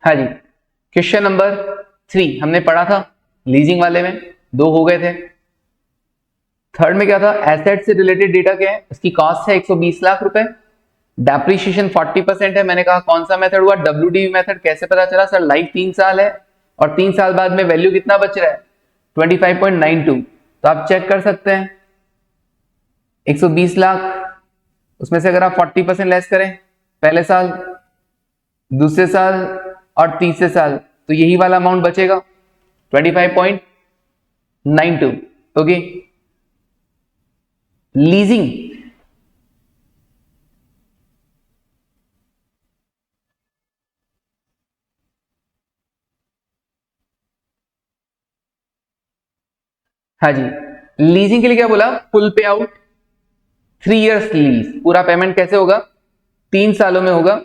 हाँ जी, question number 3 हमने पढ़ा था लीजिंग वाले में, 2 हो गए थे। थर्ड में क्या था, एसेट से रिलेटेड डेटा क्या है, इसकी कॉस्ट है 120 लाख रुपए, डेप्रिसिएशन 40% है। मैंने कहा कौन सा मेथड हुआ, WDV मेथड। कैसे पता चला सर, लाइफ 3 साल है और 3 साल बाद में वैल्यू कितना बच रहा है, 25.92। तो आप चेक कर सकते हैं 120 लाख, उसमें से अगर आप 40% लेस करें पहले साल, दूसरे साल और तीसरे साल, तो यही वाला अमाउंट बचेगा 25.92। ओके, लीजिंग हाँ जी, लीजिंग के लिए क्या बोला, फुल पे आउट 3 इयर्स लीज, पूरा पेमेंट कैसे होगा, 3 सालों में होगा।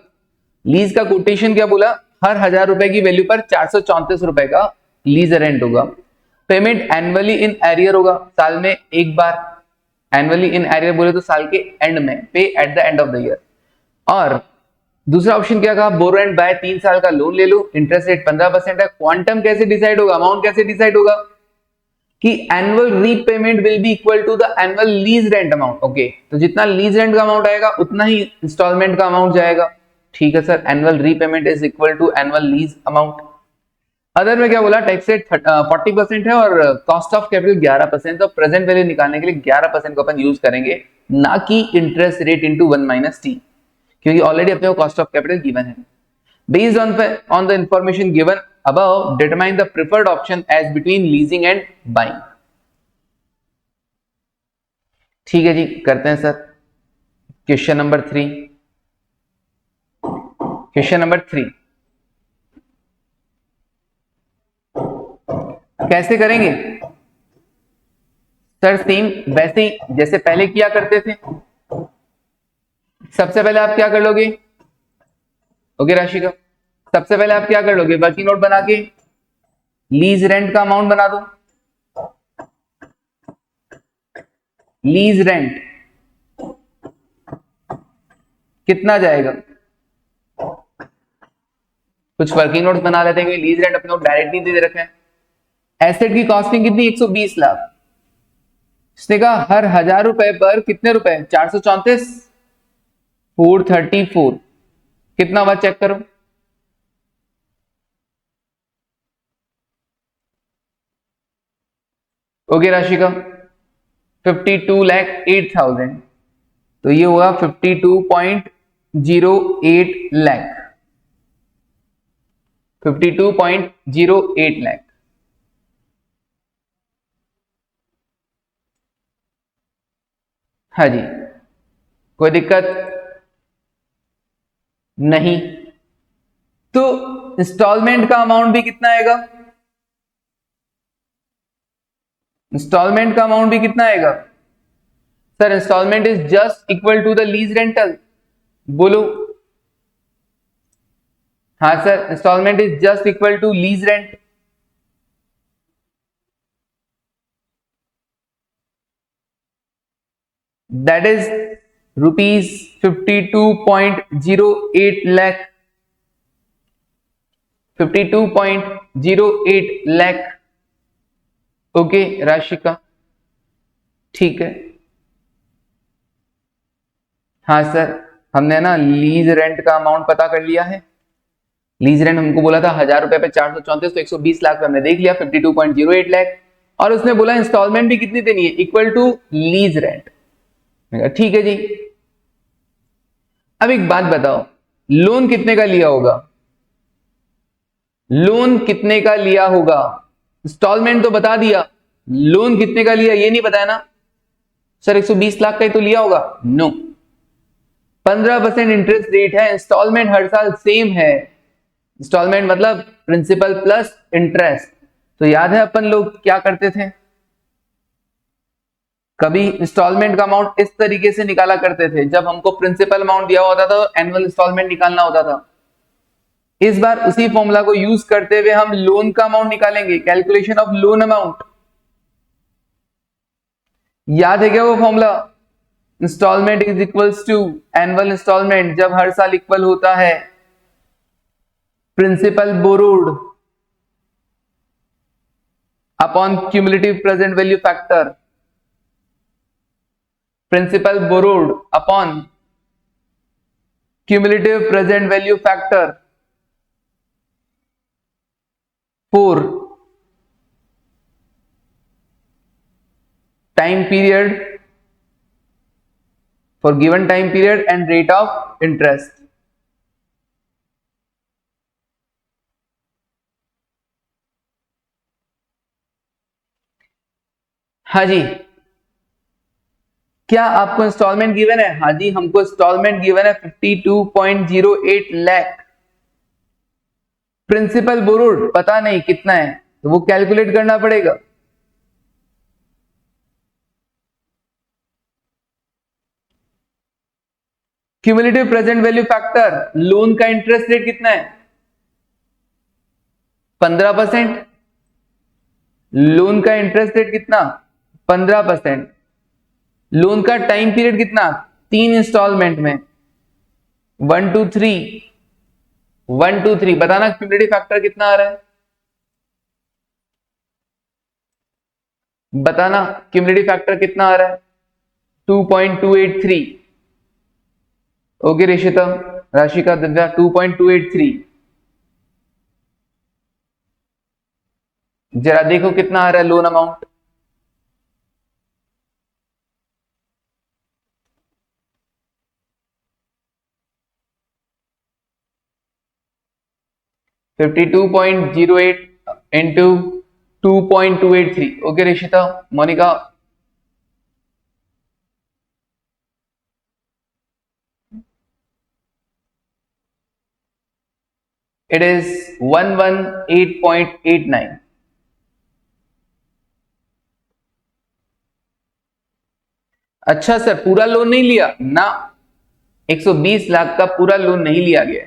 लीज का कोटेशन क्या बोला, हर 1000 रुपए की वैल्यू पर 434 रुपए का लीज रेंट होगा। पेमेंट एनुअली इन एरियर होगा, साल में एक बार। एनुअली इन एरियर बोले तो साल के एंड में, पे at the end of the year. और दूसरा ऑप्शन क्या कहा, बोरो एंड बाय, 3 साल का लोन ले लो, इंटरेस्ट रेट 15% है। क्वांटम कैसे डिसाइड होगा, अमाउंट कैसे डिसाइड होगा कि annual repayment will be equal to the annual lease rent amount. Okay, तो जितना लीज रेंट का अमाउंट आएगा उतना ही इंस्टॉलमेंट का अमाउंट जाएगा। ठीक है sir, annual repayment is equal to annual lease amount. Other में क्या बोला, टैक्स रेट 40% है और कॉस्ट ऑफ कैपिटल 11%। तो प्रेजेंट वैल्यू निकालने के लिए 11% को अपन यूज करेंगे, ना कि interest rate into 1 minus T, क्योंकि ऑलरेडी अपने को कॉस्ट ऑफ कैपिटल गिवन है। Based on the information given above, determine the preferred option as between leasing and buying। ठीक है जी, करते हैं sir question number 3। Question number 3 कैसे करेंगे सर, सेम वैसे ही जैसे पहले किया करते थे। सबसे पहले आप क्या कर लोगे, ओके राशि का, सबसे पहले आप क्या कर लोगे, वर्किंग नोट बना के लीज रेंट का अमाउंट बना दो। लीज रेंट कितना जाएगा, कुछ वर्किंग नोट बना लेते हैं, लीज रेंट अपने को डायरेक्ट नहीं दे रखे हैं। एसेट की कॉस्टिंग कितनी, 120 लाख। इसने कहा हर 1000 रुपए पर कितने रुपए, 434, 434 कितना हुआ चेक करो। ओके राशि का, 52,08,000, तो ये हुआ 52.08 लाख, 52.08 लाख। हाँ जी, कोई दिक्कत नहीं। तो इंस्टॉलमेंट का अमाउंट भी कितना आएगा, इंस्टॉलमेंट का अमाउंट भी कितना आएगा sir, installment is just equal to the lease rental. बोलो, हाँ sir, installment is just equal to lease rent. That is rupees 52.08 lakh, 52.08 lakh. Okay Rashika, ठीक है। हाँ सर, हमने ना लीज रेंट का अमाउंट पता कर लिया है। लीज रेंट हमको बोला था 1000 रुपए पे 434, तो 120 लाख पे हमने देख लिया 52.08 लाख। और उसने बोला इंस्टॉलमेंट भी कितनी देनी है, इक्वल टू लीज रेंट। ठीक है जी। अब एक बात बताओ, लोन कितने का लिया होगा, लोन कितने का लिया होगा, इंस्टॉलमेंट तो बता दिया, लोन कितने का लिया ये नहीं बताया ना सर, 120 लाख का ही तो लिया होगा। नो, 15% इंटरेस्ट रेट है, इंस्टॉलमेंट हर साल सेम है। इंस्टॉलमेंट मतलब प्रिंसिपल प्लस इंटरेस्ट। तो याद है अपन लोग क्या करते थे, कभी इंस्टॉलमेंट का अमाउंट इस तरीके से निकाला करते थे, जब हमको प्रिंसिपल अमाउंट दिया होता था तो एनुअल इंस्टॉलमेंट निकालना होता था। इस बार उसी फॉर्मूला को यूज करते हुए हम लोन का अमाउंट निकालेंगे, कैलकुलेशन ऑफ लोन अमाउंट। याद है क्या वो formula, installment is equals to annual installment, जब हर साल इक्वल होता है principal borrowed upon cumulative present value factor, principal borrowed upon cumulative present value factor 4 time period for given time period and rate of interest. हाँ जी, क्या आपको instalment given है? हाँ जी, हमको इंस्टॉलमेंट गिवन है 52.08 लाख। प्रिंसिपल बोरोड पता नहीं कितना है, तो वो कैलकुलेट करना पड़ेगा। Cumulative present value factor, loan का इंटरेस्ट रेट कितना है? 15%। लोन का इंटरेस्ट रेट कितना? 15%। लोन का टाइम पीरियड कितना? 3 इंस्टॉलमेंट में 1 2 3 1 2 3। बताना क्यूमुलेटिव फैक्टर कितना आ रहा है? बताना क्यूमुलेटिव फैक्टर कितना आ रहा है? 2.283। ओके ऋषिता, राशिका, दिव्या, 2.283। जरा देखो कितना आ रहा है loan amount. $52.08 into 2.283। Okay Rishita, Monika, it is 118.89। अच्छा सर, पूरा लोन नहीं लिया ना? 120 लाख का पूरा लोन नहीं लिया गया।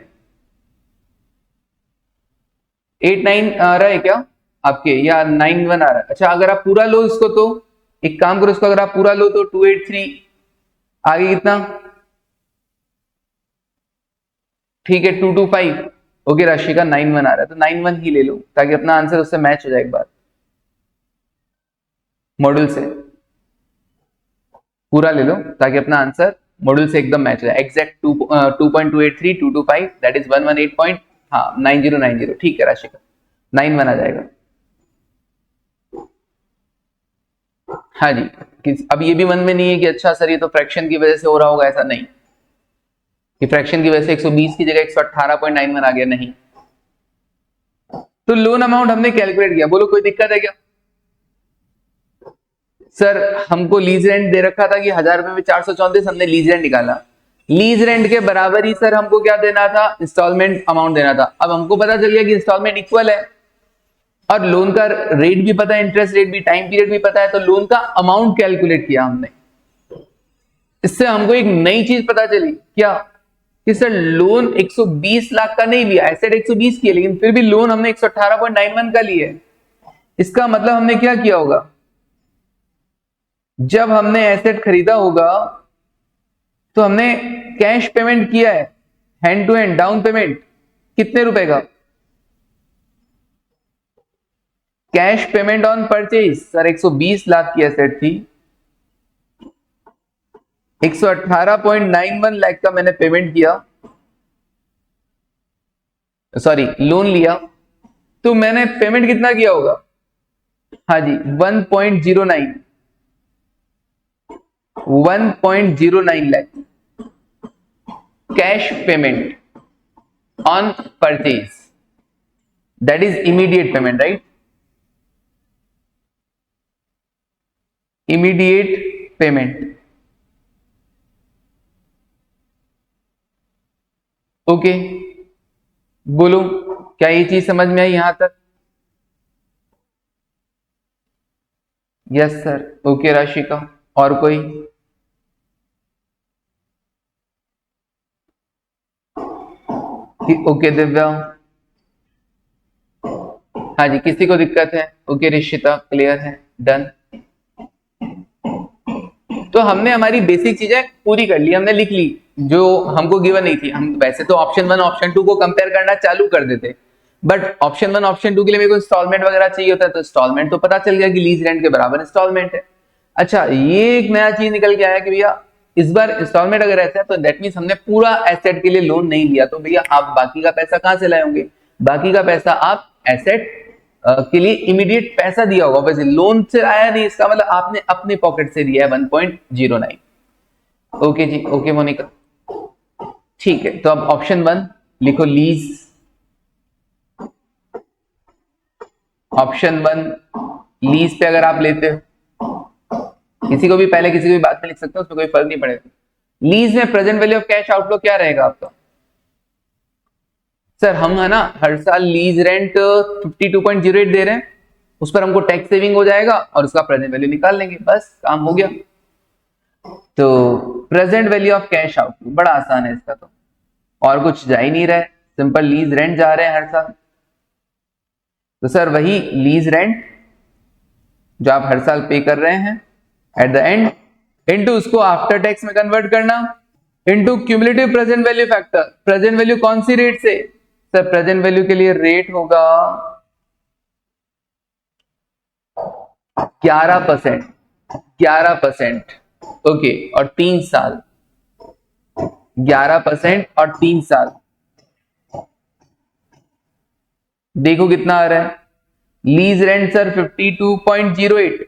89 आ रहा है क्या आपके, या 91 आ रहा है? अच्छा, अगर आप पूरा लो इसको तो एक काम करो, इसको अगर आप पूरा लो तो 283, आगे कितना? ठीक है 225। ओके राशि का 91 आ रहा है, तो 91 ही ले लो ताकि अपना आंसर उससे मैच हो जाए एक बार। मॉड्यूल से पूरा ले लो ताकि अपना आंसर मॉड्यूल से एकदम मैच हो जाए। एग्जैक्ट 2.283 225 दैट इज 118 हाँ 9090। ठीक है राशि का 91 आ जाएगा। हाँ जी, अब ये भी मन में नहीं है कि अच्छा सर ये तो फ्रैक्शन की वजह से हो रहा होगा, ऐसा नहीं कि फ्रैक्शन की वजह से 120 की जगह 118.91 आ गया, नहीं। तो लोन अमाउंट हमने कैलकुलेट किया, बोलो कोई दिक्कत है क्या? सर हमको लीज रेंट दे रखा था कि 1000 रुपए में 434, हमने लीज रेंट निकाला। लीज रेंट के बराबर ही सर हमको क्या देना था? इंस्टॉलमेंट अमाउंट देना था। अब हमको पता चल गया कि इंस्टॉलमेंट इक्वल है और लोन का रेट भी पता है, इंटरेस्ट रेट भी, टाइम पीरियड भी पता है, तो लोन का अमाउंट कैलकुलेट किया हमने। इससे हमको एक नई चीज पता चली, क्या? कि सर लोन 120 लाख का नहीं लिया, एसेट 120 की है, लेकिन फिर भी लोन हमने 118.91 का लिया है। इसका मतलब हमने क्या किया होगा? जब हमने एसेट खरीदा होगा तो हमने कैश पेमेंट किया है, hand to hand down payment कितने रुपए का? Cash payment on purchase sir 120 lakh की एसेट थी, 118.91 लाख का मैंने पेमेंट किया, सॉरी लोन लिया, तो मैंने पेमेंट कितना किया होगा? हाँ जी 1.09 lakh cash payment on purchase, that is immediate payment, right? Immediate payment. Okay बोलो, क्या ये चीज समझ में आई यहां तक? Yes sir. ओके राशिका, और कोई? ओके दिव्या, हाँ जी, किसी को दिक्कत है? ओके रिशिता, क्लियर है, डन। तो हमने हमारी बेसिक चीजें पूरी कर ली, हमने लिख ली जो हमको गिवन नहीं थी। हम वैसे तो ऑप्शन 1 ऑप्शन 2 को कंपेयर करना चालू कर देते, बट ऑप्शन 1 ऑप्शन 2 के लिए मेरे को इंस्टॉलमेंट वगैरह चाहिए होता है, तो इंस्टॉलमेंट तो पता चल गया कि लीज रेंट के बराबर इंस्टॉलमेंट है। अच्छा, ये एक नया चीज निकल के आया कि भैया इस बार इंस्टॉलमेंट अगर ऐसा है तो दैट मींस हमने पूरा एसेट के लिए लोन नहीं लिया, तो भैया आप बाकी का पैसा कहां से लाए होंगे? बाकी का पैसा आप एसेट के लिए इमीडिएट पैसा दिया होगा, वैसे लोन से आया नहीं, इसका मतलब आपने अपने पॉकेट से दिया है 1.09। ओके जी, ओके मोनिका, ठीक है। तो अब ऑप्शन 1 लिखो लीज, ऑप्शन 1 लीज पे अगर आप लेते हो, किसी को भी पहले किसी को भी बाद में लिख सकते हो, उसमें कोई फर्क नहीं पड़ेगा। लीज में present value of cash outflow क्या रहेगा आपका? सर हम है ना हर साल लीज रेंट 52.08 दे रहे हैं, उस पर हमको टैक्स सेविंग हो जाएगा और उसका प्रेजेंट वैल्यू निकाल लेंगे, बस काम हो गया। तो present value of cash outflow बड़ा आसान है इसका, तो और कुछ जा ही नहीं रहा है, सिंपल लीज रेंट जा रहे हैं हर साल। तो सर वही लीज रेंट जो आप हर साल पे कर रहे हैं एट द एंड, इनटू उसको आफ्टर टैक्स में कन्वर्ट करना, into cumulative present value factor. Present value कौन सी रेट से? सर प्रेजेंट वैल्यू के लिए रेट होगा 11%, 11%। ओके, और 3 साल, 11% और 3 साल, देखो कितना आ रहा है lease rent sir 52.08।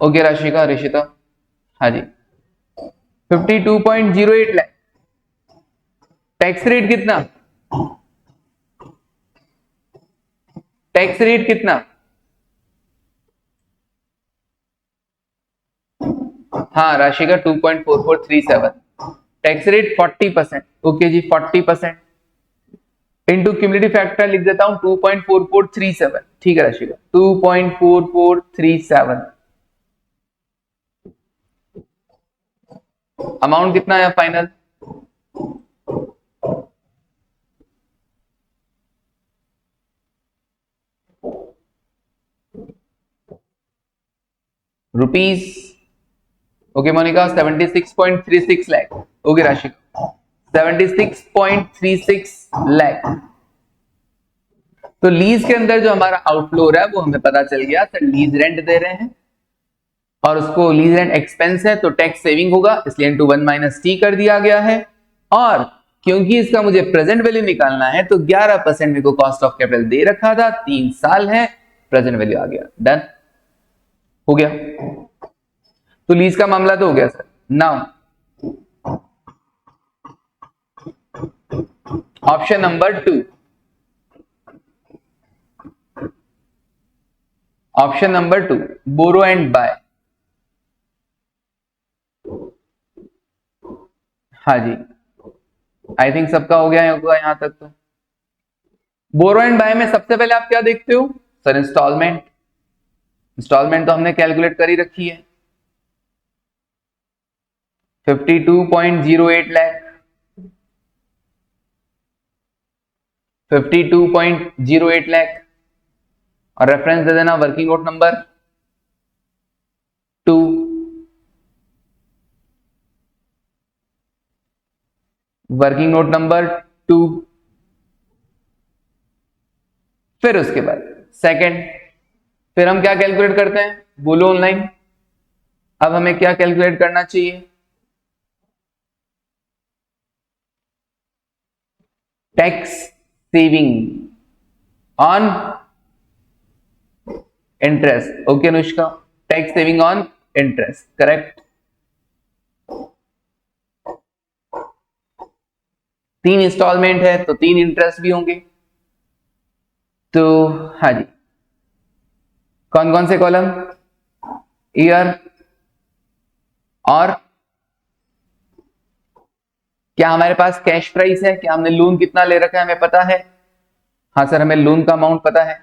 Okay Rashika, Rishita, हाँ जी 52.08 लाख। टैक्स रेट कितना? टैक्स रेट कितना? हाँ राशिका 2.4437, टैक्स रेट 40%। ओके जी 40% इंटू क्यूमुलेटिव फैक्टर लिख देता हूं 2.4437, ठीक है राशिका 2.4437। अमाउंट कितना है final? Rupees, okay Monika 76.36 lakh. Okay Rashika 76.36 lakh. तो लीज के अंदर जो हमारा आउटफ्लो हो रहा है वो हमें पता चल गया, सर लीज रेंट दे रहे हैं और उसको लीज रेंट एक्सपेंस है तो टैक्स सेविंग होगा, इसलिए इनटू 1 माइनस टी कर दिया गया है। और क्योंकि इसका मुझे प्रेजेंट वैल्यू निकालना है तो 11% मेरे को कॉस्ट ऑफ कैपिटल दे रखा था, 3 साल है, प्रेजेंट वैल्यू आ गया, डन हो गया। तो लीज का मामला तो हो गया sir. Now option number 2, option number 2 borrow and buy. हाँ जी, आई थिंक सबका हो गया होगा यहां तक। तो बोरो एंड बाय में सबसे पहले आप क्या देखते हो? सर इंस्टॉलमेंट, इंस्टॉलमेंट तो हमने कैलकुलेट कर ही रखी है 52.08 लाख, 52.08 लाख। और रेफरेंस दे देना working note number 2, working note number 2। फिर उसके बाद सेकंड, फिर हम क्या कैलकुलेट करते हैं? बोलो ऑनलाइन। अब हमें क्या कैलकुलेट करना चाहिए? Tax saving on interest. Okay Anushka, tax saving on interest, correct. 3 installment है तो 3 इंटरेस्ट भी होंगे। तो हाँ जी, कौन कौन से कॉलम? ईयर और क्या हमारे पास कैश प्राइस है? क्या हमने लोन कितना ले रखा है हमें पता है? हाँ सर हमें लोन का अमाउंट पता है।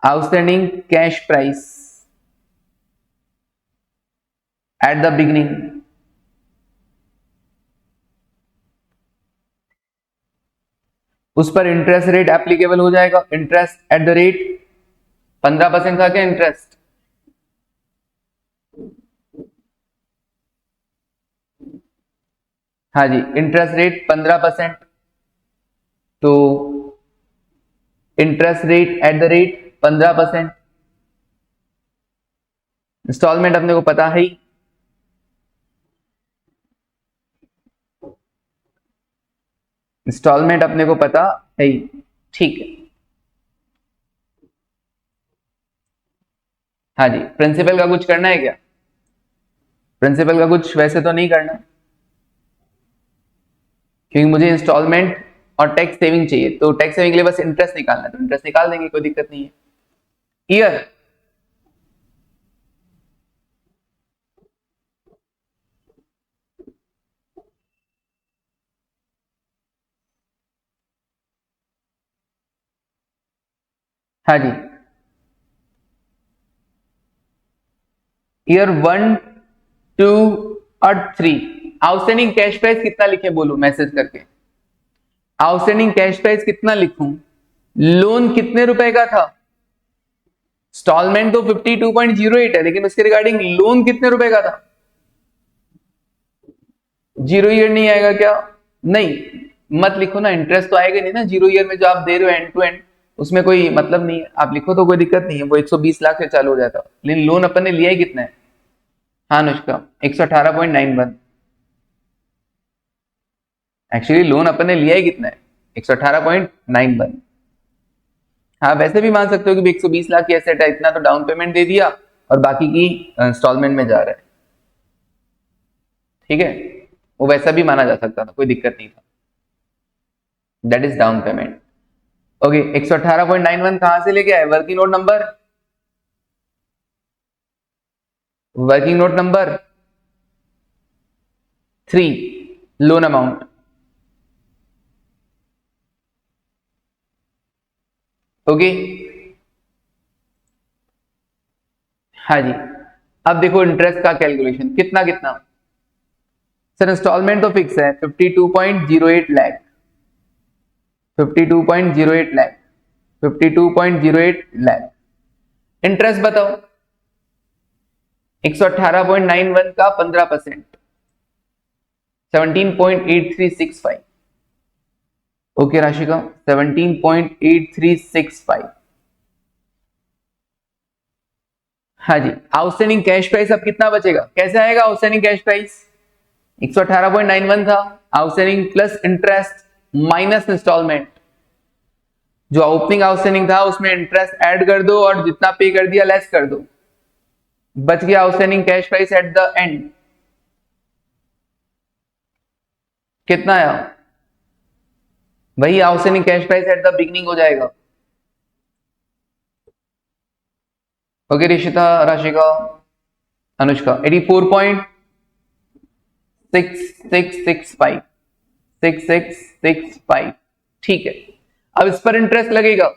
Outstanding cash price at the beginning, उस पर इंटरेस्ट रेट एप्लीकेबल हो जाएगा, इंटरेस्ट एट द रेट 15% का क्या इंटरेस्ट? हाँ जी, इंटरेस्ट रेट 15%, तो interest rate at the rate 15%। Instalment अपने को पता है ही, इंस्टॉलमेंट अपने को पता है ही, ठीक है। हाँ जी, प्रिंसिपल का कुछ करना है क्या? प्रिंसिपल का कुछ वैसे तो नहीं करना, क्योंकि मुझे इंस्टॉलमेंट और टैक्स सेविंग चाहिए, तो टैक्स सेविंग के लिए बस इंटरेस्ट निकालना है, तो इंटरेस्ट निकाल देंगे, कोई दिक्कत नहीं है। ईयर, हाँ जी, ईयर 1, 2 और 3। आउटस्टैंडिंग कैश प्राइस कितना लिखे बोलो मैसेज करके, आउटस्टैंडिंग कैश प्राइस कितना लिखूं? लोन कितने रुपए का था? इंस्टॉलमेंट तो 52.08 है, लेकिन उसके रिगार्डिंग लोन कितने रुपए का था? 0 ईयर नहीं आएगा क्या? नहीं, मत लिखो ना, इंटरेस्ट तो आएगा नहीं ना 0 ईयर में, जो आप दे रहे हो एंड टू एंड, उसमें कोई मतलब नहीं है, आप लिखो तो कोई दिक्कत नहीं है, वो 120 लाख से चालू हो जाता है। लेकिन लोन अपन ने लिया ही कितना है? हाँ अनुष्का, 118.91। एक्चुअली लोन अपन ने लिया ही कितना है? 118.91। हाँ, वैसे भी मान सकते हो कि 120 लाख की एसेट है, इतना तो डाउन पेमेंट दे दिया और बाकी की इंस्टॉलमेंट में जा रहा है, ठीक है, वो वैसा भी माना जा सकता था, कोई दिक्कत नहीं था, that is down payment. Okay, 118.91 कहां से लेके आए? Working note number, working note number 3, loan amount. Okay, हाँ जी। अब देखो इंटरेस्ट का कैलकुलेशन, कितना कितना? सर इंस्टॉलमेंट तो फिक्स है 52.08 लाख, 52.08 लाख, 52.08 लाख। इंटरेस्ट बताओ, 118.91 का 15%, 17.8365। ओके राशिका, 17.8365। हाँ जी, आउटस्टैंडिंग कैश प्राइस अब कितना बचेगा? कैसे आएगा आउटस्टैंडिंग कैश प्राइस? 118.91 था, outstanding plus interest minus instalment, जो ओपनिंग आउटस्टैंडिंग था उसमें इंटरेस्ट ऐड कर दो और जितना पे कर दिया लेस कर दो, बच गया outstanding cash price at the end. कितना आया? वही outstanding cash price at the beginning हो जाएगा। ओके रिशिता, राशिका, अनुष्का, 84.6665, 6665, ठीक है। अब इस पर इंटरेस्ट लगेगा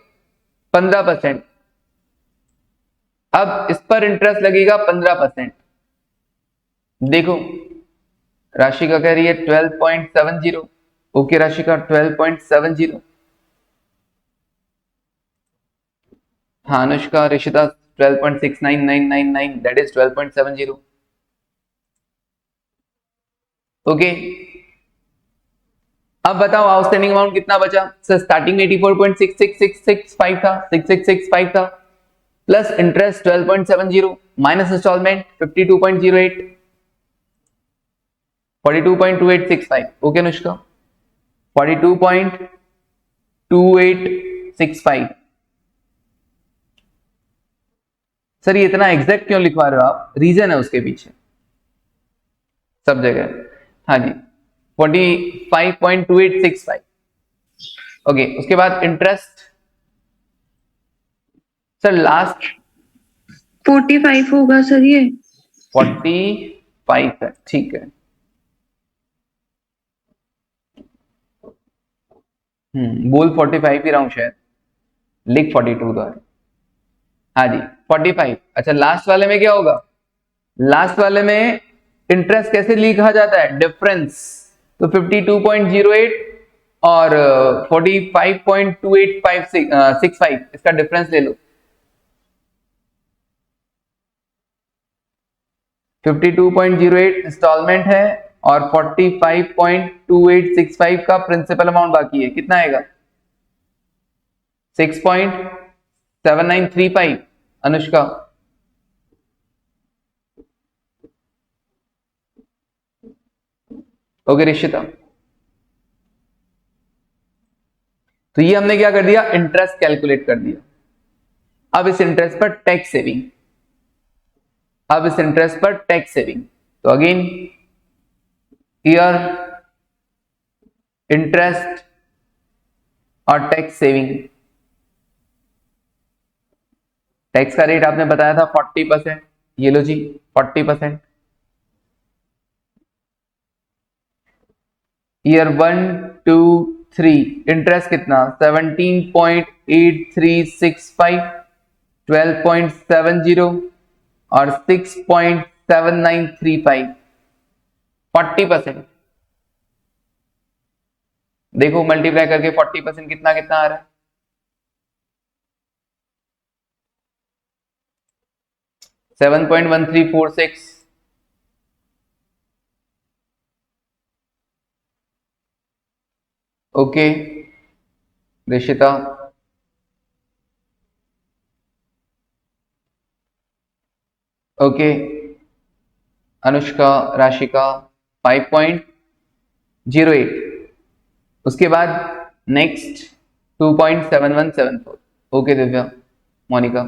15%, अब इस पर इंटरेस्ट लगेगा 15%। देखो राशि का कह रही है 12.70। ओके राशि का 12.70। हाँ Anushka, Rishita 12.69999, that is 12.70। Okay, अब बताओ आउटस्टैंडिंग अमाउंट कितना बचा? सर स्टार्टिंग में 84.6665 था, 6665 था, plus interest 12.70 minus instalment 52.08, 42.2865। Okay Anushka, 42.2865। Sir ये इतना एग्जैक्ट क्यों लिखवा रहे हो आप? रीजन है उसके पीछे सब जगह। हाँ जी, 45.2865। ओके, उसके बाद इंटरेस्ट सर लास्ट 45 होगा सर, ये 45 है, ठीक है। बोल 45 ही रहा हूं शायद, लिख 42 तो है। हाँ जी 45। अच्छा लास्ट वाले में क्या होगा? लास्ट वाले में इंटरेस्ट कैसे लिखा जाता है? डिफरेंस, तो 52.08 और 45.2865 इसका डिफरेंस ले लो। 52.08 इंस्टॉलमेंट है और 45.2865 का प्रिंसिपल अमाउंट बाकी है, कितना आएगा? 6.7935। अनुष्का, ओके रिशिता। तो ये हमने क्या कर दिया? इंटरेस्ट कैलकुलेट कर दिया। अब इस इंटरेस्ट पर टैक्स सेविंग, तो अगेन ईयर, इंटरेस्ट और टैक्स सेविंग। टैक्स का रेट आपने बताया था 40%, ये लो जी 40%। ईयर 1 2 3 इंटरेस्ट कितना? 17.8365, 12.70 और 6.7935, 40%। देखो मल्टीप्लाई करके 40% कितना कितना आ रहा है? 7.1346। Okay Rishita, okay Anushka, Rashika 5.08। उसके बाद नेक्स्ट 2.7174। ओके दिव्या, मोनिका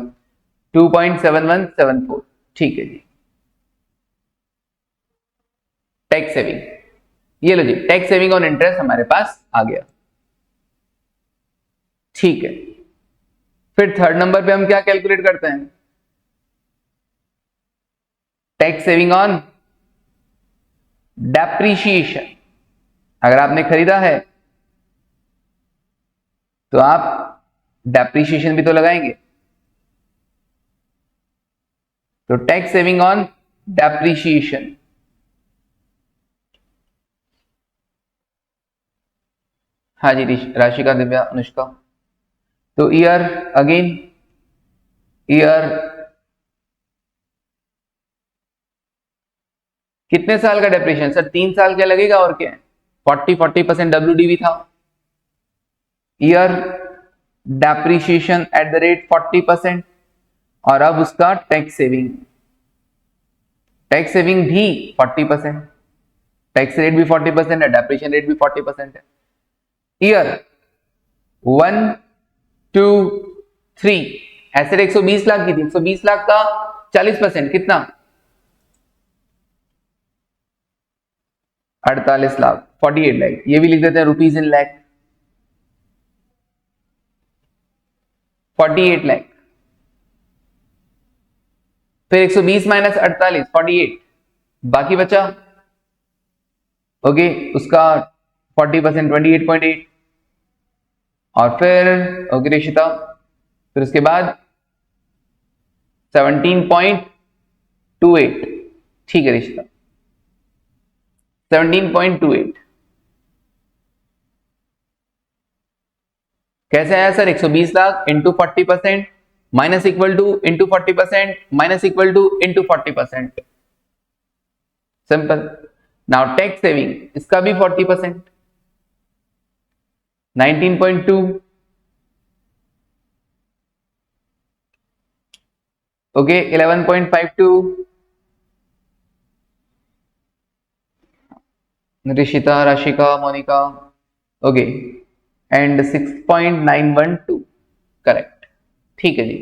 2.7174। ठीक है जी। टैक्स सेविंग, ये लो जी टैक्स सेविंग ऑन इंटरेस्ट हमारे पास आ गया। ठीक है, फिर थर्ड नंबर पे हम क्या कैलकुलेट करते हैं? Tax saving on depreciation. अगर आपने खरीदा है तो आप डेप्रीशिएशन भी तो लगाएंगे। तो टैक्स सेविंग ऑन डेप्रीशिएशन, हाँ जी राशिका, दिव्या, अनुष्का। तो ईयर, अगेन ईयर, कितने साल का डेप्रिशिएशन? सर 3 साल क्या लगेगा और क्या है? 40% WDV था। Year, depreciation eight the rate 40%, और अब उसका टैक्स सेविंग, भी 40%, टैक्स रेट भी 40% है, डेप्रिशिएशन रेट भी 40% है। ईयर 1 2 3, एसेट 120 लाख की थी, 120 लाख का 40% कितना? 48 लाख, 48 लाख। ये भी लिख देते हैं रुपीज इन लैख, 48 लाख। फिर 120 माइनस 48, 48, बाकी बचा ओके उसका 40%, 28.8। और फिर ओके रिशिता, फिर उसके बाद 17.28। ठीक है रिशिता, 17.28 कैसे आया sir? 120 lakh into 40% minus equal to into 40% minus equal to into 40%। Simple. Now tax saving, इसका भी 40%, 19.2। Okay 11.52, Rishita, Rashika, Monika, okay and 6.912, correct. ठीक है जी,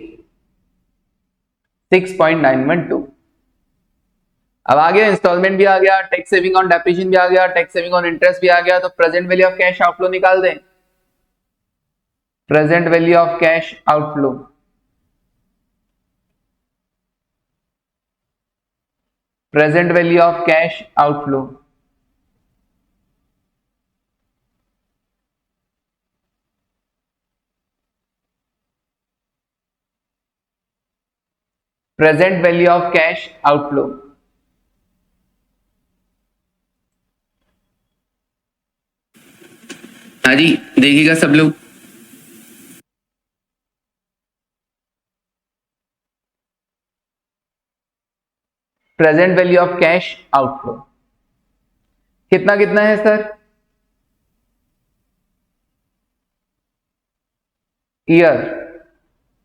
6.912। अब आ गया इंस्टॉलमेंट भी आ गया, टैक्स सेविंग ऑन डेप्रिसिएशन भी आ गया, टैक्स सेविंग ऑन इंटरेस्ट भी आ गया। तो present value of cash outflow निकाल दें। Present value of cash outflow, present value of cash outflow, present value of cash outflow. हाँ जी देखिएगा सब लोग, present value of cash outflow. कितना कितना है सर? ईयर,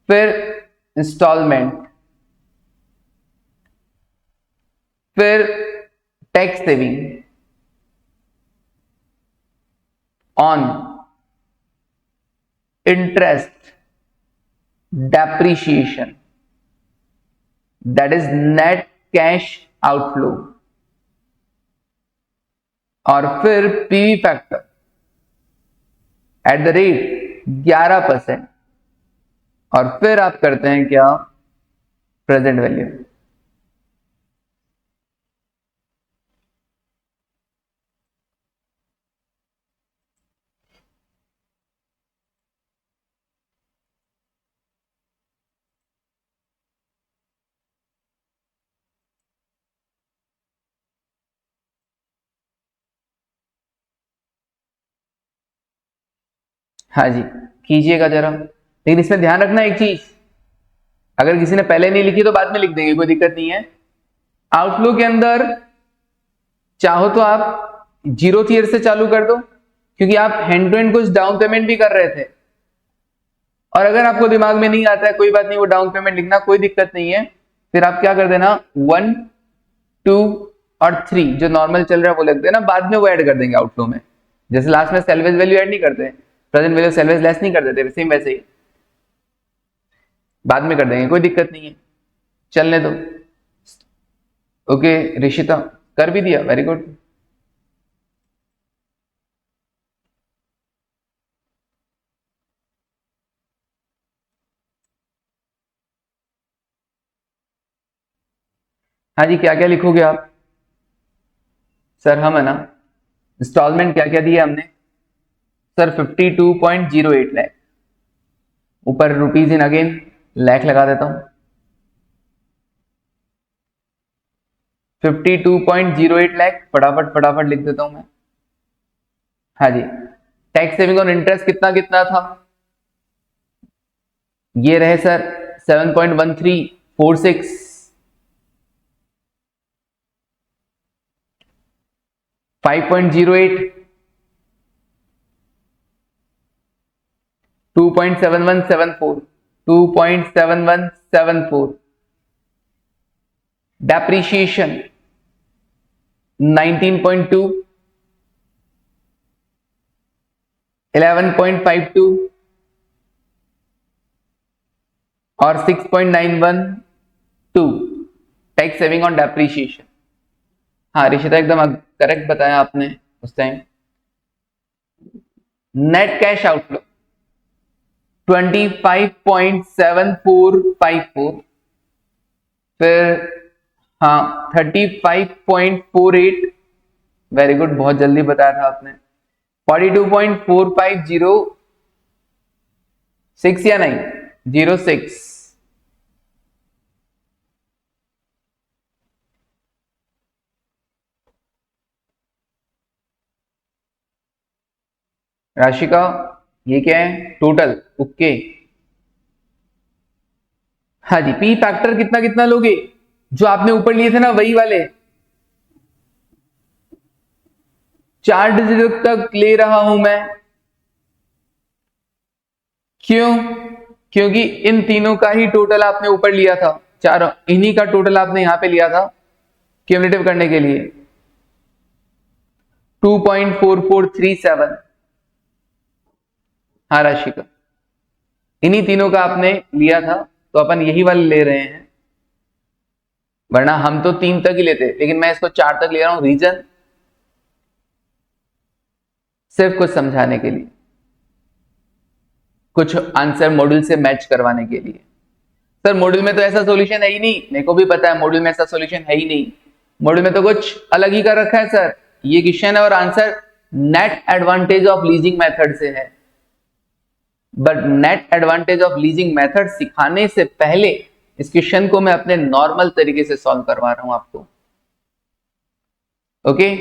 फिर इंस्टॉलमेंट, फिर tax saving on interest depreciation, that is net cash outflow, और फिर PV factor eight the rate 11%, और फिर आप करते हैं क्या? Present value. हाँ जी, कीजिएगा जरा, लेकिन इसमें ध्यान रखना एक चीज, अगर किसी ने पहले नहीं लिखी तो बाद में लिख देंगे, कोई दिक्कत नहीं है। आउटफ्लो के अंदर चाहो तो आप जीरो ईयर से चालू कर दो, क्योंकि आप हैंड टू हैंड कुछ डाउन पेमेंट भी कर रहे थे, और अगर आपको दिमाग में नहीं आता है कोई बात नहीं, वो डाउन पेमेंट लिखना कोई दिक्कत नहीं है। फिर आप क्या कर देना, 1, 2 और 3 जो नॉर्मल चल रहा है वो लिख देना, बाद में वो ऐड कर देंगे आउटफ्लो में। जैसे लास्ट में सेल्वेज वैल्यू ऐड नहीं करते, प्रेजेंट वैल्यू सेल्वेज लेस नहीं कर देते, सेम वैसे ही बाद में कर देंगे, कोई दिक्कत नहीं है, चलने दो। ओके ऋषिता, कर भी दिया, वेरी गुड। हाँ जी, क्या क्या लिखोगे आप? सर हम है ना, इंस्टॉलमेंट क्या क्या दिया हमने सर? 52.08 लाख, ऊपर रुपीज इन अगेन लाख लगा देता हूं, 52.08 लाख, फटाफट फटाफट लिख देता हूं मैं। हाँ जी, टैक्स सेविंग ऑन इंटरेस्ट कितना कितना था? ये रहे सर 7.1346, 5.08, 2.7174, 2.7174, डेप्रिशिएशन 19.2, 11.52 और 6.912, टैक्स सेविंग ऑन डेप्रिशिएशन। हाँ ऋषिता, एकदम करेक्ट बताया आपने उस टाइम। नेट कैश आउटफ्लो 25.7454, फिर हाँ 35.48, वेरी गुड, बहुत जल्दी बताया था आपने। 42.4506 या नहीं 06, राशि का ये क्या है? Total, okay. हाँ जी, पी फैक्टर कितना कितना लोगे? जो आपने ऊपर लिए थे ना वही वाले 4 डिजिट तक ले रहा हूं मैं। क्यों? क्योंकि इन तीनों का ही टोटल आपने ऊपर लिया था, चारों इन्हीं का टोटल आपने यहां पे लिया था क्यूमुलेटिव करने के लिए 2.4437। हाँ राशि का, इन्हीं तीनों का आपने लिया था, तो अपन यही वाले ले रहे हैं, वरना हम तो 3 तक ही लेते, लेकिन मैं इसको 4 तक ले रहा हूं। रीजन सिर्फ कुछ समझाने के लिए, कुछ आंसर मॉड्यूल से मैच करवाने के लिए। सर मॉड्यूल में तो ऐसा सॉल्यूशन है ही नहीं, मेरे को भी पता है मॉड्यूल में ऐसा सॉल्यूशन है ही नहीं, मॉड्यूल में तो कुछ अलग ही कर रखा है सर। ये क्वेश्चन है और answer net advantage of leasing method से है, but net advantage of leasing method सिखाने से पहले इस क्वेश्चन को मैं अपने नॉर्मल तरीके से सॉल्व करवा रहा हूं आपको। ओके,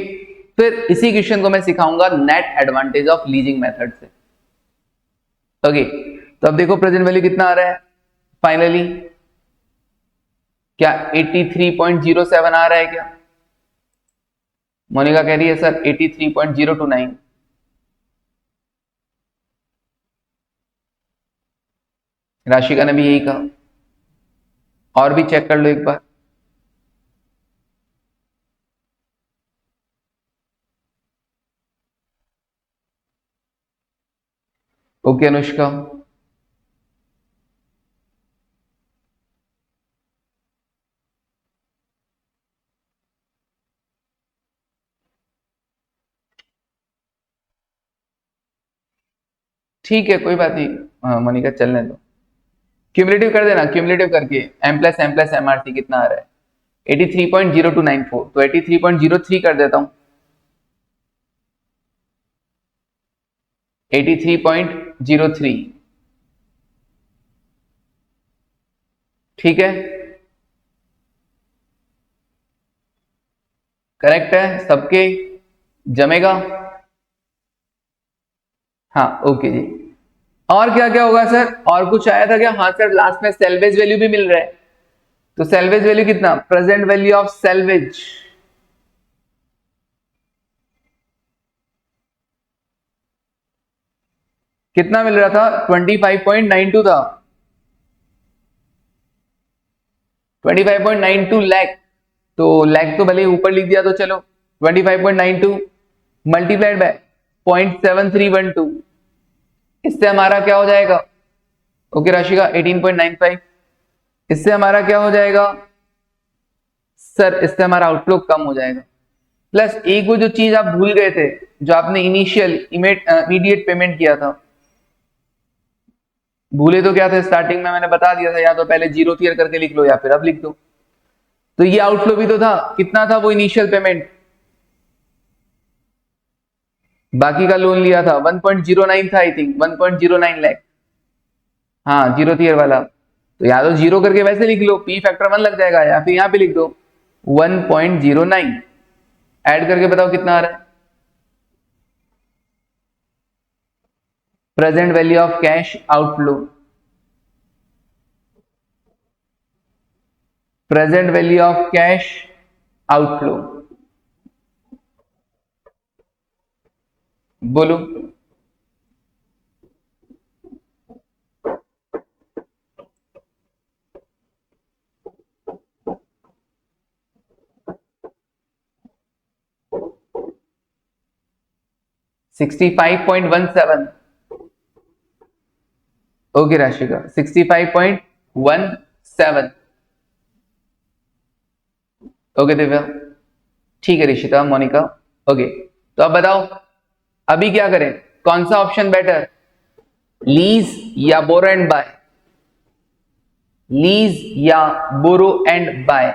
फिर इसी क्वेश्चन को मैं सिखाऊंगा net advantage of leasing method से। ओके, तो अब देखो प्रेजेंट वैल्यू कितना आ रहा है फाइनली, क्या 83.07 आ रहा है क्या? मोनिका कह रही है सर 83.029। राशिका ने भी यही कहा। और भी चेक कर लो एक बार। ओके अनुष्का। ठीक है कोई बात नहीं। हाँ, मोनिका चलने दो। क्यूमुलेटिव कर देना, क्यूमुलेटिव करके M+M+ MRC कितना आ रहा है 83.0294, तो 83.03 कर देता हूं। 83.03 ठीक है, करेक्ट है सबके, जमेगा। हाँ ओके जी। और क्या क्या होगा सर, और कुछ आया था क्या? हाँ सर लास्ट में सेल्वेज वैल्यू भी मिल रहा है, तो सेल्वेज वैल्यू कितना, प्रेजेंट वैल्यू ऑफ सेल्वेज कितना मिल रहा था? 25.92 था, 25.92 लाख। तो लाख तो भले ऊपर लिख दिया तो चलो, 25.92 मल्टीप्लाइड बाय 0.7312, इससे हमारा क्या हो जाएगा? ओके राशिका 18.95। इससे हमारा क्या हो जाएगा सर? इससे हमारा आउटफ्लो कम हो जाएगा। प्लस एक वो जो चीज आप भूल गए थे, जो आपने इनिशियल इमीडिएट पेमेंट किया था, भूले तो क्या थे? स्टार्टिंग में मैंने बता दिया था, या तो पहले जीरो ईयर करके लिख लो या फिर अब लिख दो। तो ये आउटफ्लो भी तो था, कितना था वो इनिशियल पेमेंट? बाकी का लोन लिया था 1.09 था, आई थिंक 1.09 लाख। हाँ जीरो ईयर वाला, तो या तो जीरो करके वैसे लिख लो, पी फैक्टर 1 लग जाएगा, या फिर यहां पे लिख दो 1.09, ऐड करके बताओ कितना आ रहा है? Present value of cash outflow, present value of cash outflow, बोलो। $65.17। ओके राशिका 65.17। ओके दिव्या, ठीक है ऋषिता, मोनिका, ओके। तो अब बताओ अभी क्या करें, कौन सा ऑप्शन बेटर, लीज या बोरो एंड बाय? लीज या borrow and buy?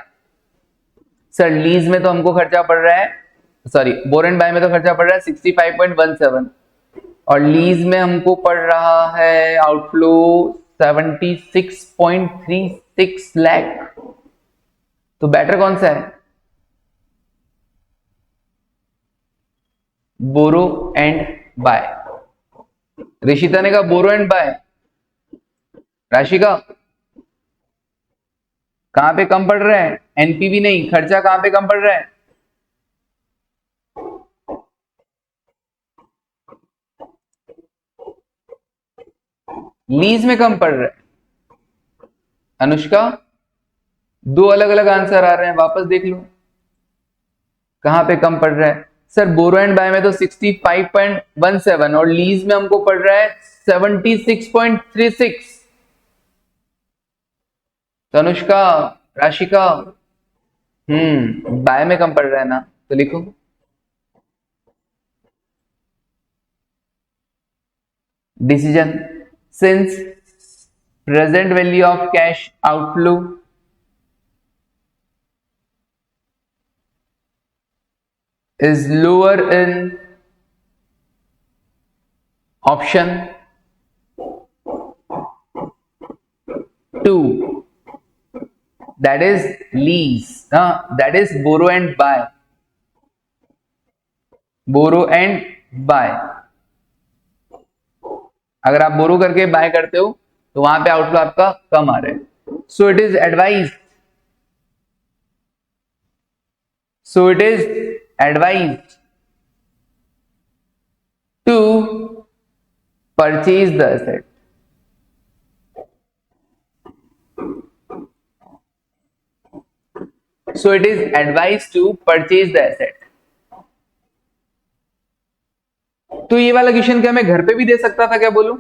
Sir lease में तो हमको खर्चा पड़ रहा है, सॉरी बोरो एंड बाय में तो खर्चा पड़ रहा है 65.17, और लीज में हमको पड़ रहा है आउटफ्लो 76.36 लाख। तो बेटर कौन सा है? बोरो एंड बाय। ऋषिता ने कहा बोरो एंड बाय। राशिका कहां पे कम पड़ रहा है? एनपीवी नहीं, खर्चा कहां पे कम पड़ रहा है? लीज में कम पड़ रहा है। अनुष्का दो अलग अलग आंसर आ रहे हैं, वापस देख लो कहां पे कम पड़ रहा है। सर बोरो एंड बाय में तो 65.17 और लीज में हमको पड़ रहा है 76.36। तो अनुष्का, राशिका, बाय में कम पड़ रहा है ना, तो लिखो decision, since present value of cash outflow is lower in option 2, that is lease, that is borrow and buy, borrow and buy। अगर आप बोरो करके बाय करते हो तो वहां पे आउटफ्लो आपका कम आ रहा है। So it is advise advised to purchase the asset. So it is advised to purchase the asset. तो ये वाला क्वेश्चन क्या मैं घर पे भी दे सकता था क्या, बोलो?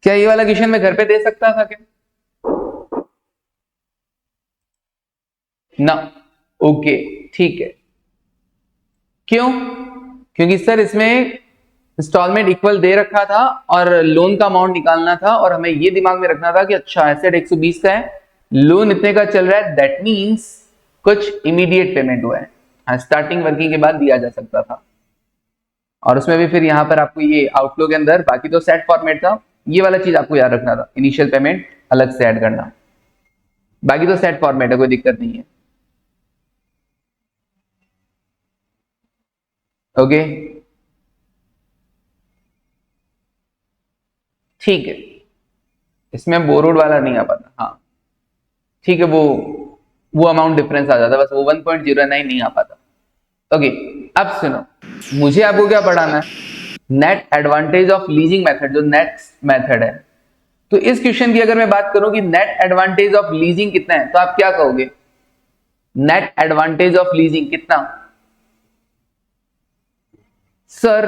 क्या ये वाला क्वेश्चन मैं घर पे दे सकता था क्या? ना। ओके, ठीक है। क्यों? क्योंकि सर इसमें इंस्टॉलमेंट इक्वल दे रखा था और लोन का अमाउंट निकालना था और हमें ये दिमाग में रखना था कि अच्छा एसेट 120 का है, लोन इतने का चल रहा है, दैट मींस कुछ इमीडिएट पेमेंट हुआ है। हाँ, स्टार्टिंग वर्किंग के बाद दिया जा सकता था। और उसमें भी फिर यहाँ पर आपको ये आउटफ्लो के अंदर बाकी तो सेट फॉर्मेट था, ये वाला चीज आपको याद रखना था, इनिशियल पेमेंट अलग से ऐड करना, बाकी तो सेट फॉर्मेट है, कोई दिक्कत नहीं है। ओके, ठीक है। इसमें बोरोड वाला नहीं आ पाता, हाँ ठीक है, वो अमाउंट डिफरेंस आ जाता, बस वो 1.09 नहीं आ पाता। ओके, अब सुनो, मुझे आपको क्या पढ़ाना है, net advantage of leasing method, जो नेक्स्ट मेथड है। तो इस क्वेश्चन की अगर मैं बात करूं कि नेट एडवांटेज ऑफ लीजिंग कितना है, तो आप क्या कहोगे? नेट एडवांटेज ऑफ लीजिंग कितना? सर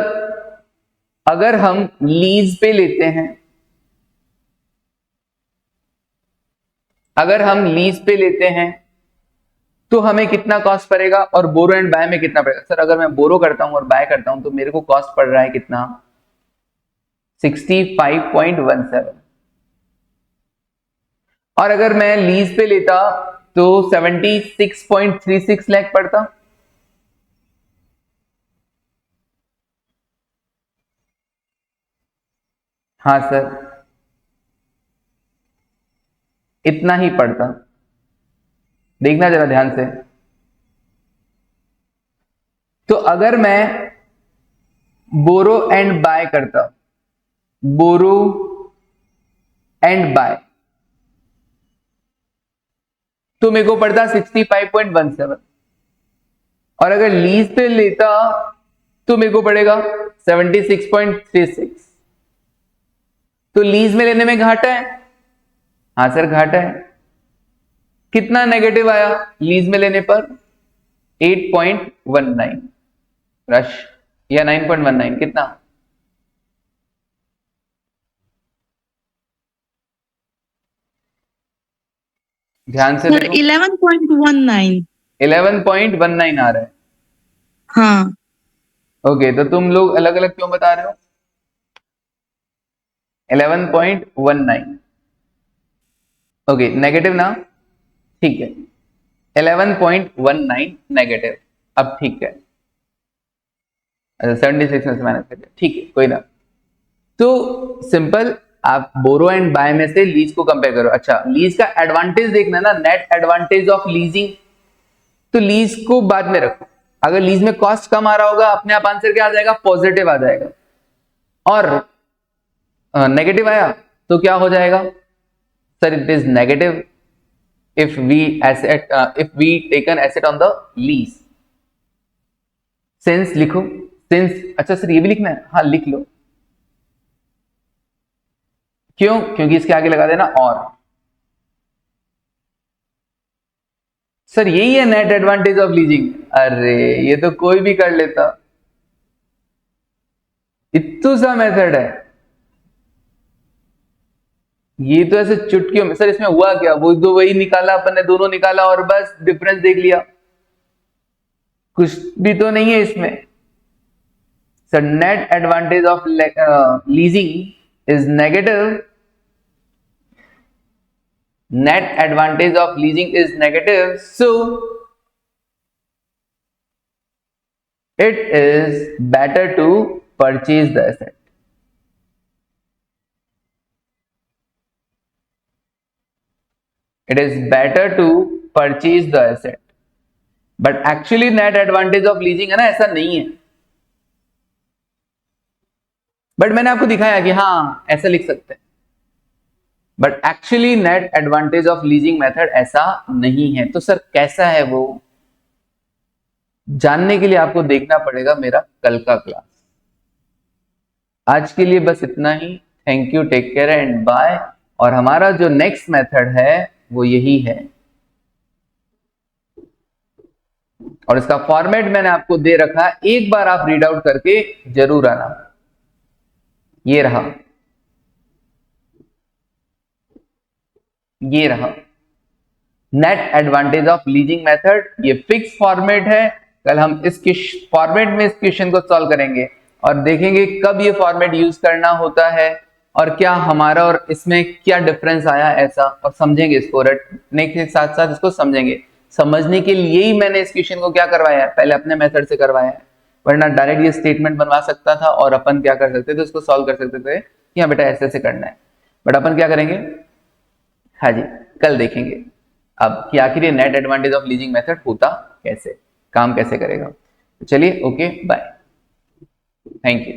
अगर हम लीज पे लेते हैं, अगर हम लीज पे लेते हैं तो हमें कितना कॉस्ट पड़ेगा, और बोरो एंड बाय में कितना पड़ेगा? सर अगर मैं बोरो करता हूं और बाय करता हूं तो मेरे को कॉस्ट पड़ रहा है कितना? 65.17। और अगर मैं लीज पे लेता तो 76.36 लाख पड़ता। हाँ सर, इतना ही पड़ता। देखना जरा ध्यान से। तो अगर मैं बोरो एंड बाय करता, बोरो एंड बाय, तो मेरे को पड़ता 65.17। और अगर लीज पे लेता तो मेरे को पड़ेगा 76.36। तो लीज में लेने में घाटा है। हाँ सर घाटा है। कितना नेगेटिव आया लीज में लेने पर? 8.19 रश या 9.19, कितना? ध्यान से देखो, 11.19। 11.19 आ रहा है। हाँ, ओके, तो तुम लोग अलग अलग क्यों बता रहे हो? 11.19, ओके नेगेटिव ना, ठीक है, 11.19 नेगेटिव। अब ठीक है, अच्छा 76 में से माइनस कर दिया, ठीक है कोई ना। तो सिंपल, आप बोरो एंड बाय में से लीज को कंपेयर करो। अच्छा, लीज का एडवांटेज देखना ना, नेट एडवांटेज ऑफ लीजिंग, तो लीज को बाद में रखो। अगर लीज में कॉस्ट कम आ रहा होगा, अपने आप आंसर क्या आ जाएगा? पॉजिटिव आ जाएगा। और नेगेटिव आया तो क्या हो जाएगा? Sir it is negative if we take an asset on the lease, since लिखो, since, अच्छा सर ये भी लिखना है, हाँ लिख लो। क्यों? क्योंकि इसके आगे लगा देना और। सर यही है नेट एडवांटेज ऑफ लीजिंग। अरे ये तो कोई भी कर लेता, इतना सा मेथड है ये, तो ऐसे चुटकियों में। सर इसमें हुआ क्या? वो दो वही निकाला अपन ने, दोनों निकाला और बस डिफरेंस देख लिया, कुछ भी तो नहीं है इसमें। Sir net advantage of leasing is negative, net advantage of leasing is negative, so it is better to purchase the asset. It is better to purchase the asset, but actually net advantage of leasing है ना, ऐसा नहीं है। But मैंने आपको दिखाया कि हाँ ऐसा लिख सकते हैं, but actually net advantage of leasing method ऐसा नहीं है। तो सर कैसा है वो? जानने के लिए आपको देखना पड़ेगा मेरा कल का क्लास। आज के लिए बस इतना ही। Thank you, take care and bye. और हमारा जो नेक्स्ट मेथड है वो यही है, और इसका फॉर्मेट मैंने आपको दे रखा है, एक बार आप रीड आउट करके जरूर आना। ये रहा, ये रहा net advantage of leasing method. ये फिक्स फॉर्मेट है। कल हम इस फॉर्मेट में इस क्वेश्चन को सॉल्व करेंगे और देखेंगे कब ये फॉर्मेट यूज करना होता है और क्या हमारा और इसमें क्या डिफरेंस आया ऐसा, और समझेंगे इसको, रटने के साथ साथ इसको समझेंगे। समझने के लिए ही मैंने इस क्वेश्चन को क्या करवाया है, पहले अपने मेथड से करवाया है, वरना डायरेक्ट ये स्टेटमेंट बनवा सकता था और अपन क्या कर सकते थे, उसको सॉल्व कर सकते थे कि हाँ बेटा ऐसे ऐसे करना है। बट अपन क्या करेंगे, हाँ जी, कल देखेंगे अब कि आखिर ये net advantage of leasing method होता कैसे, काम कैसे करेगा। चलिए, ओके, बाय, थैंक यू।